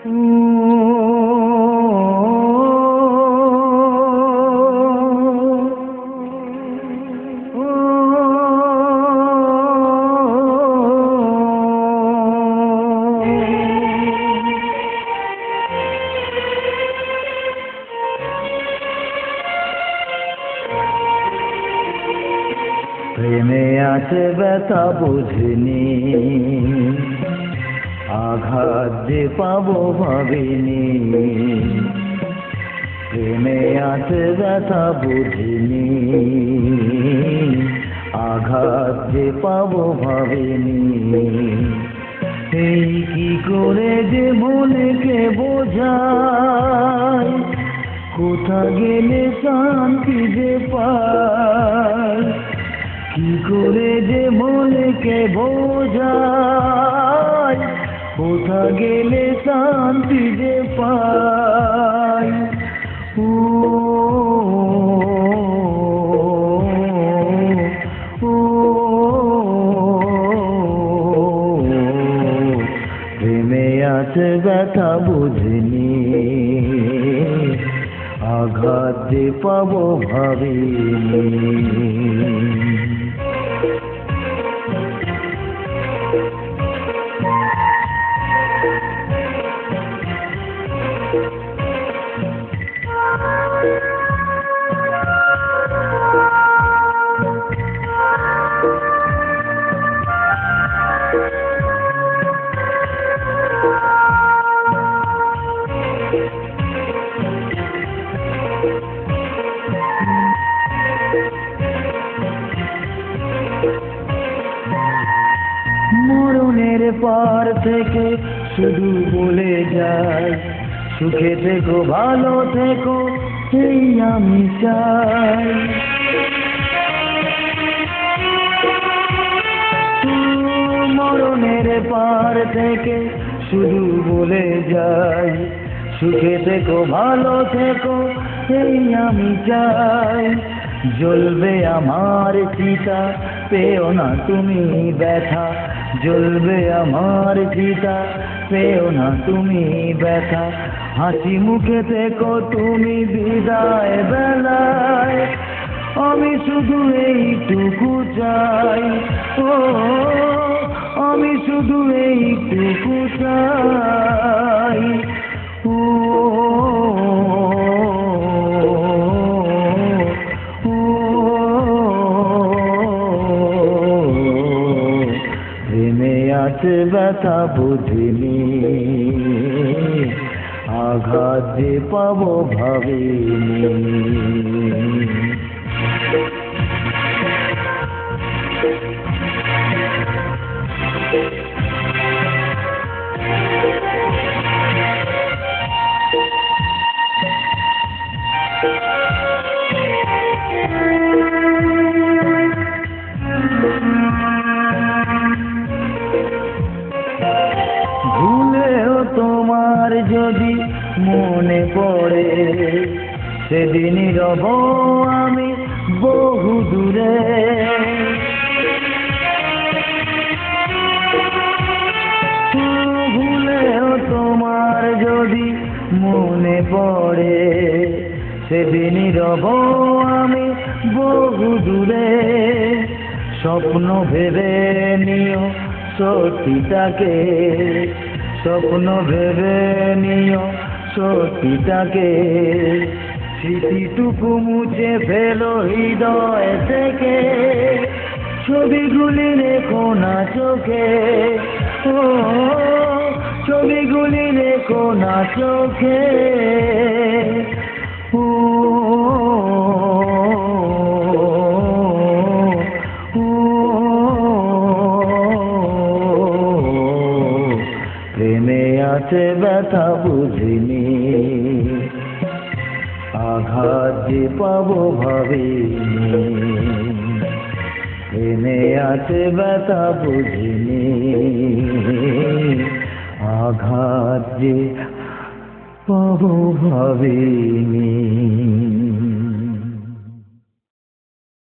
প্রেমে আছে ব্যথা বুঝিনি, আঘাত যে পাবো ভাবিনি। প্রেমে আছে ব্যথা বুঝিনি, আঘাত যে পাবো ভাবিনি। এই কি করে যে মনকে বোঝাই, কোথা গেলে শান্তি যে পাই। কি করে যে মনকে বোঝাই, কোথা গেলে শান্তি যে পাই। ও প্রেমে আছে ব্যথা বুঝিনি, আঘাত যে পাবো ভাবিনি। মরণের পার থেকে শুধু বলে যায়, সুখে থেকো ভালো থেকো এই আমি চাই। মরণের পার থেকে শুধু বলে যায়, সুখে থেকো ভালো থেকো এই আমি চাই। জ্বলবে আমার চিতা, পেও না তুমি ব্যথা। জ্বলবে আমার চিতা, পেও না তুমি ব্যথা। হাসি মুখে থেকো তুমি বিদায় বেলায়, আমি শুধু এইটুকু চাই। ও আমি শুধু এইটুকু চাই। ও প্রেমে আছে ব্যথা বুঝিনি, আঘাত যে পাবো ভাবিনি। ভুলেও তোমার যদি মনে পড়ে, সেদিনই রব আমি বহু দূরে। ভুলেও তোমার যদি মনে পড়ে, সেদিনই রব আমি বহু দূরে। স্বপ্ন ভেবে নিও সত্যিটাকে, স্বপ্ন ভেবে নিও সত্যিটাকে। স্মৃতিটুকু মুছে ফেলো হৃদয় থেকে, ছবিগুলি রেখো না চোখে। ও ছবিগুলি রেখো না চোখে। ও প্রেমে আছে ব্যথা বুঝিনি, আঘাত যে পাবো ভাবিনি। প্রেমে আছে ব্যথা বুঝিনি, আঘাত যে পাবো ভাবিনি।